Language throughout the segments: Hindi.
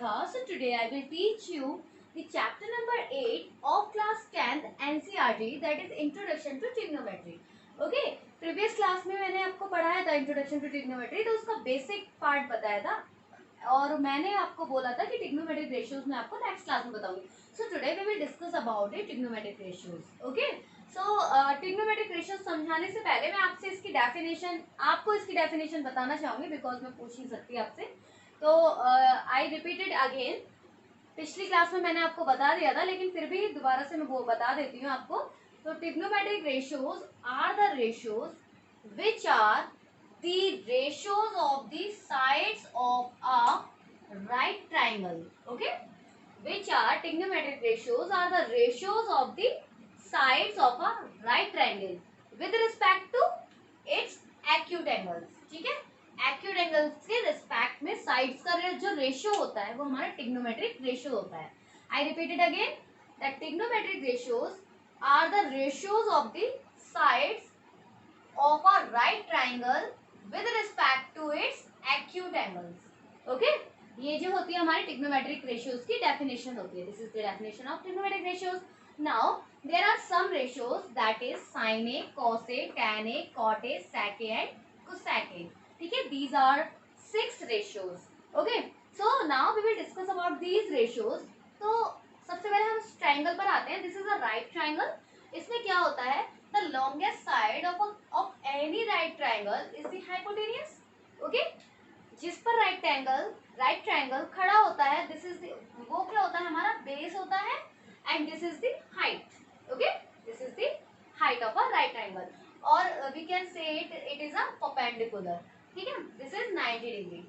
Radhika. So today I will teach you the chapter number 8 of class 10th NCERT, that is Introduction to Trigonometry. Okay, previous class में मैंने आपको पढ़ाया था इंट्रोडक्शन टू ट्रिग्नोमेट्री, तो उसका बेसिक पार्ट बताया था और मैंने आपको बोला था कि ट्रिग्नोमेट्रिक रेशियोज मैं आपको नेक्स्ट क्लास में बताऊंगी. So today we will discuss about the trigonometric ratios. Okay, so trigonometric ratios समझाने से पहले मैं आपसे इसकी डेफिनेशन बताना चाहूंगी, बिकॉज मैं पूछ नहीं सकती आपसे. तो आई रिपीटेड अगेन. पिछली क्लास में मैंने आपको बता दिया था, लेकिन फिर भी दोबारा से मैं वो बता देती हूँ आपको. तो trigonometric ratios are the ratios which are the ratios of the sides of a right triangle. Okay, which are trigonometric ratios are the ratios of the sides of a right triangle with respect to its acute angles. ठीक है, acute angles के रिस्पेक्ट में साइड्स का जो रेशियो होता है वो हमारा ट्रिग्नोमेट्रिक रेशियो होता है. I repeat it again, that trigonometric ratios are the ratios of the sides of a right triangle with respect to its acute angles. Okay, ये जो होती है हमारी ट्रिग्नोमेट्रिक रेशियोज की डेफिनेशन होती है. This is the definition of trigonometric ratios. Now there are some ratios, that is sin A, cos A, tan A, cot A, sec A and cosec A. ठीक है, these are 6 ratios. Okay, so now we will discuss about these ratios. तो सबसे पहले हम ट्राइंगल पर आते हैं. This is a right triangle. इसमें क्या होता है, the longest side of any right triangle is the hypotenuse. Okay, जिस पर राइट ट्राइंगल खड़ा होता है, दिस इज वो क्या होता है, हमारा बेस होता है, and this is the height. Okay, this is the height of a right triangle, और we can say it is a perpendicular. ठीक है, दिस इज 90 डिग्री.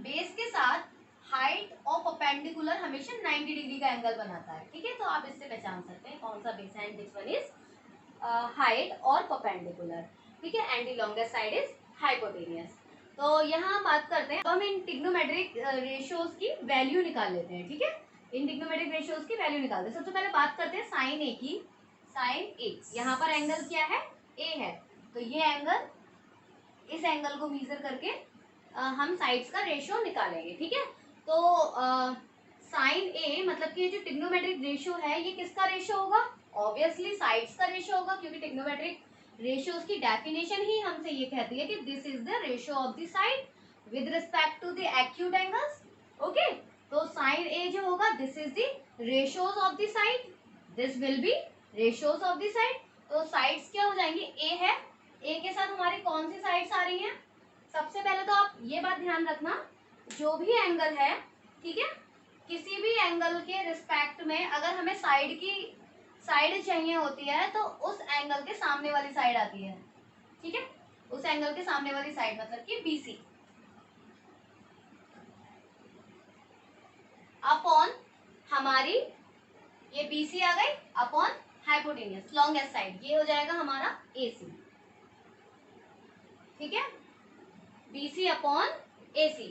बेस के साथ हाइट और परपेंडिकुलर हमेशा 90 डिग्री का एंगल बनाता है. ठीक है, तो आप इससे पहचान सकते हैं कौन सा बेस है, and this one is height और परपेंडिकुलर. ठीक है, and the longest side is hypotenuse. तो यहाँ हम बात करते हैं, तो हम इन ट्रिग्नोमेट्रिक रेशियोज की वैल्यू निकाल लेते हैं. ठीक है, इन ट्रिग्नोमेट्रिक रेशियोज की वैल्यू निकालते हैं. सबसे पहले बात करते हैं साइन ए की. साइन ए, यहाँ पर एंगल क्या है, ए है, तो ये एंगल, इस एंगल को मेजर करके हम साइड्स का रेशियो निकालेंगे. ठीक है, तो साइन ए मतलब कि ये जो ट्रिग्नोमेट्रिक रेशियो है, ये किसका रेशियो होगा, ऑब्वियसली साइड्स का रेशियो होगा, क्योंकि ट्रिग्नोमेट्रिक रेशियोज की डेफिनेशन ही हमसे ये कहती है कि this is the ratio of the side with respect to the acute angles. Okay, तो साइन ए जो होगा, this is the ratios of the side, this will be ratios of the side. तो साइड्स क्या हो जाएंगे, ए है, ए के साथ हमारी कौन सी साइड्स आ रही हैं. सबसे पहले तो आप ये बात ध्यान रखना, जो भी एंगल है, ठीक है, किसी भी एंगल के रिस्पेक्ट में अगर हमें साइड चाहिए होती है, तो उस एंगल के सामने वाली साइड आती है. ठीक है, उस एंगल के सामने वाली साइड मतलब कि BC अपॉन हमारी, ये BC आ गई अपॉन हाइपोटेनियस लॉन्गेस्ट साइड, ये हो जाएगा हमारा AC. ठीक है, BC upon AC.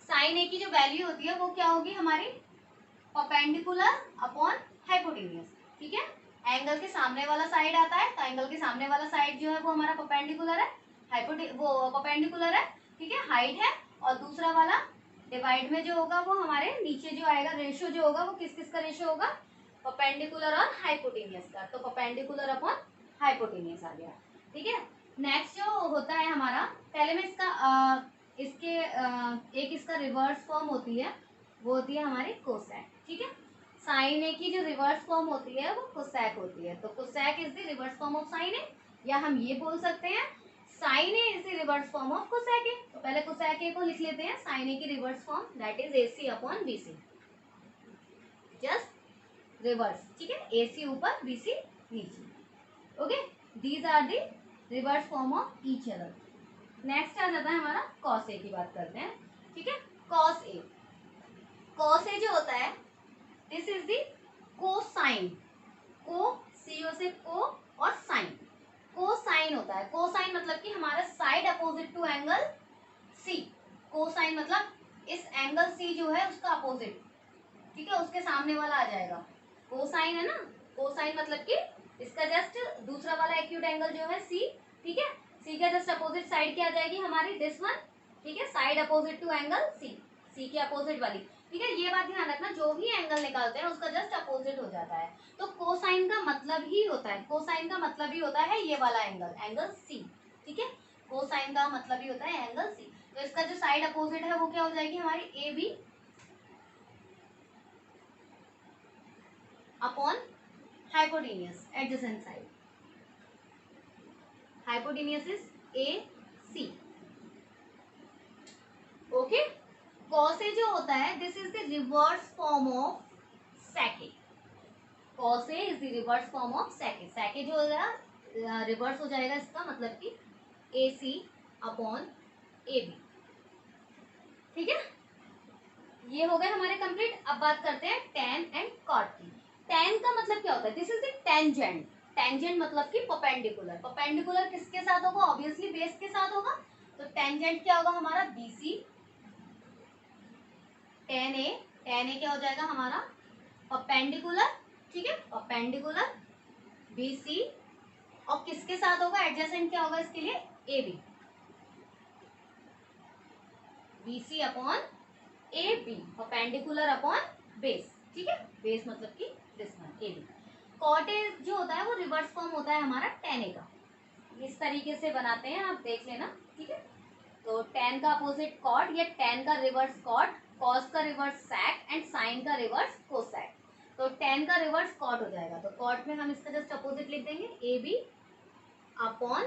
Sign A की जो वैल्यू होती है वो क्या होगी हमारी, परपेंडिकुलर अपॉन हाइपोटेनियस. ठीक है, एंगल के सामने वाला साइड आता है, तो एंगल के सामने वाला साइड जो है वो हमारा परपेंडिकुलर है, वो परपेंडिकुलर है. ठीक है, हाइट है, और दूसरा वाला डिवाइड में जो होगा वो हमारे नीचे जो आएगा रेशियो जो होगा वो किस का रेशियो होगा, परपेंडिकुलर और हाइपोटेनियस का. तो परपेंडिकुलर अपॉन हाइपोटेनियस आ गया. ठीक है, नेक्स्ट जो होता है हमारा, पहले में एक इसका रिवर्स फॉर्म होती है, वो होती है हमारी कोसेक. ठीक है, साइन ए की जो रिवर्स फॉर्म होती है वो कोसेक होती है. तो cosec is the reverse form of sine A, या हम ये बोल सकते हैं sine A is the reverse form of cosec A. तो पहले कोसेक ए को लिख लेते हैं, साइन ए की reverse form, that is AC upon BC, just reverse. ठीक है, AC ऊपर BC नीचे. Okay, these are the reverse form of each other. Next आ जाता है हमारा कॉस ए की बात करते हैं. ठीक है, कॉस ए जो होता है, this is the cosine. CO से को और साइन, कोसाइन होता है. कोसाइन मतलब कि हमारा side opposite to angle C. Cosine मतलब इस एंगल C जो है उसका अपोजिट. ठीक है, उसके सामने वाला आ जाएगा. कोसाइन है ना, कोसाइन मतलब कि इसका जस्ट दूसरा वाला एक्यूट एंगल जो है C. ठीक है, C का जस्ट अपोजिट साइड क्या आ जाएगी हमारी, दिस वन. ठीक है, side opposite to angle C, C के अपोजिट वाली. ठीक है, ये बात ध्यान रखना, जो भी एंगल निकालते हैं उसका जस्ट अपोजिट हो जाता है। तो कोसाइन का मतलब ही होता है, कोसाइन का मतलब ही होता है ये वाला एंगल, एंगल सी। ठीक है, कोसाइन का मतलब ही होता है एंगल सी। तो इसका जो साइड अपोजिट है वो क्या हो जाएगी हमारी A B upon hypotenuse adjacent side, hypotenuse is A C. Okay, cos A जो होता है this is the reverse form of sec, cos A is the reverse form of sec, sec जो होगा रिवर्स हो जाएगा इसका मतलब कि ए सी अपॉन ए बी। ठीक है, ये हो गए हमारे कंप्लीट। अब बात करते हैं टेन एंड कॉट की। टेन का मतलब क्या होता है, this is the tangent, tangent मतलब कि परपेंडिकुलर, परपेंडिकुलर किसके साथ होगा, ऑब्वियसली बेस के साथ होगा। तो टेंजेंट क्या होगा हमारा बी सी, टेन ए क्या हो जाएगा हमारा परपेंडिकुलर, ठीक है, परपेंडिकुलर बी सी, और किसके साथ होगा एडजेसेंट क्या होगा इसके लिए A B, B C upon A B, perpendicular upon base. ठीक है, बेस मतलब कि this one A B. Cot A जो होता है वो रिवर्स फॉर्म होता है हमारा टेन ए का, इस तरीके से बनाते हैं, आप देख लेना। ठीक है, तो टेन का अपोजिट कॉट या टेन का रिवर्स कॉट, कॉस का रिवर्स सैक एंड साइन का रिवर्स कोसैक। तो टेन का रिवर्स कॉट हो जाएगा, तो कॉट में हम इसका जस्ट अपोजिट लिख देंगे A B upon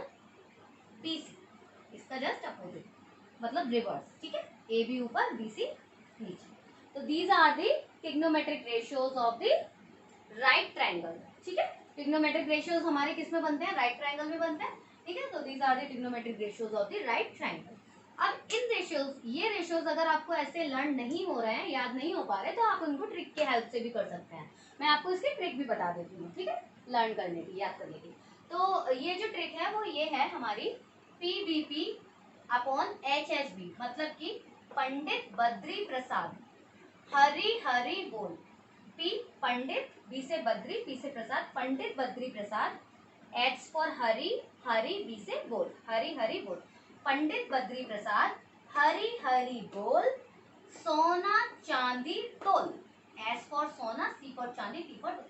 B C, इसका जस्ट अपोजिट मतलब रिवर्स। ठीक है, ए बी ऊपर बी सी नीचे। तो these are the trigonometric ratios of the right triangle. ठीक है, ट्रिग्नोमेट्रिक रेशियोज हमारे किस में बनते हैं, राइट ट्रायंगल में बनते हैं। ठीक है, तो these are the trigonometric ratios of the right triangle. अब इन रेशियोज, ये रेशियोज अगर आपको ऐसे लर्न नहीं हो रहे हैं, याद नहीं हो पा रहे, तो आप उनको ट्रिक के हेल्प से भी कर सकते हैं। मैं आपको इसकी ट्रिक भी बता देती हूँ। ठीक है, लर्न करने की, याद करने की। तो ये जो ट्रिक है वो ये है हमारी P B P upon H H B, मतलब कि पंडित बद्री प्रसाद हरि हरि बोल। पी पंडित, बी से बद्री, पी से Prasad, Pandit Badri Prasad, H for Hari, Hari B से बोल, हरि हरि बोल, पंडित बद्री प्रसाद हरि हरि बोल, सोना चांदी तोल, एस फॉर सोना, सी फॉर चांदी, टी फॉर तोल।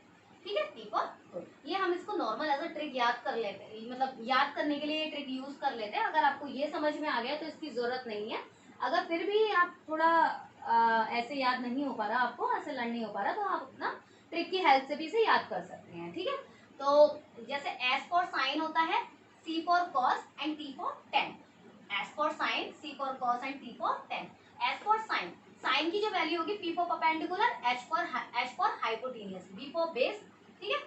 ठीक है, टी फॉर तोल। ये हम इसको नॉर्मल एज अ ट्रिक याद कर लेते हैं, मतलब याद करने के लिए ये ट्रिक यूज कर लेते हैं। अगर आपको ये समझ में आ गया तो इसकी जरूरत नहीं है। अगर फिर भी आप थोड़ा ऐसे याद नहीं हो पा रहा, आपको ऐसे लर्न नहीं हो पा रहा, तो आप अपना ट्रिक की हेल्प से भी इसे याद कर सकते हैं। ठीक है, तो जैसे एस फॉर साइन होता है, C for cos and T for tan, S for sine, C for cos and T for tan. S for sine, sine की जो वैल्यू होगी P for perpendicular, H for hypotenuse, B for base. ठीक है,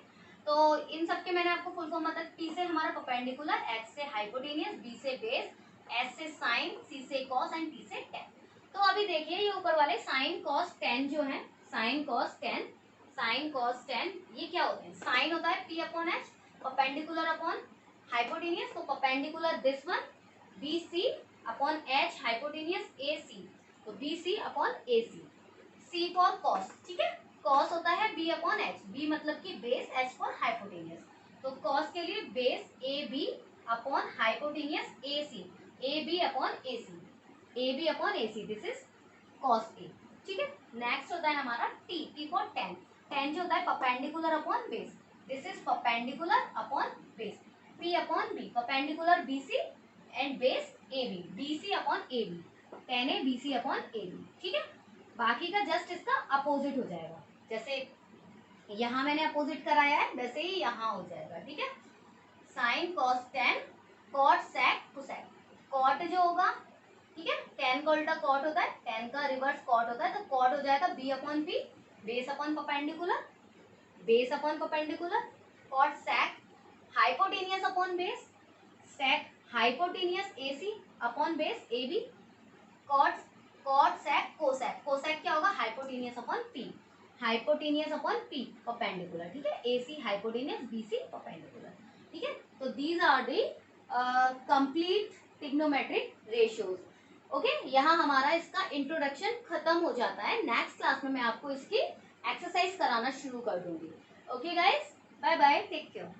तो इन सब के मैंने आपको फुल फॉर्म मतलब पी से हमारा परपेंडिकुलर, एच से हाइपोटेनियस, बी से बेस, एस से साइन, सी से कॉस एंड टी से टेन। तो अभी देखिए ये ऊपर वाले साइन कॉस टेन जो है, sine cos tan, sine cos tan, ये क्या होते हैं, साइन होता है P upon H, perpendicular upon hypotenuse, तो perpendicular this one B C upon H, hypotenuse A C, तो B C upon A C. C for cos, ठीक है, कॉस होता है बी अपॉन एच, बी मतलब कि बेस, एच फॉर हाइपोटेनियस, तो कॉस के लिए base A B upon hypotenuse A C, A B upon A C, A B upon A C, this is cos A. ठीक है, नेक्स्ट होता है हमारा T, T for tan, tan जो होता है perpendicular upon base, this is perpendicular upon base, P upon B, perpendicular B C and base A B, B C upon A B, ten A B C upon A B. ठीक है, बाकी का जस्ट इसका अपोजिट हो जाएगा, जैसे यहाँ मैंने अपोजिट कराया है वैसे ही यहाँ हो जाएगा। ठीक है, sine cos tan, cot sec cosec, cot जो होगा, ठीक है, टेन का उल्टा कॉट होता है, टेन का रिवर्स कॉट होता है, तो कॉट हो जाएगा B upon P, base upon perpendicular, base upon perpendicular, cot sec hypotenuse upon base, sec hypotenuse A C upon base A B, cot cot sec cosec, cosec क्या होगा hypotenuse upon P, hypotenuse upon P perpendicular. ठीक है, A C hypotenuse, B C perpendicular. ठीक है, तो these are the complete trigonometric ratios. Okay, यहाँ हमारा इसका इंट्रोडक्शन खत्म हो जाता है। नेक्स्ट क्लास में मैं आपको इसकी एक्सरसाइज कराना शुरू कर दूंगी। Okay guys, bye bye, take care.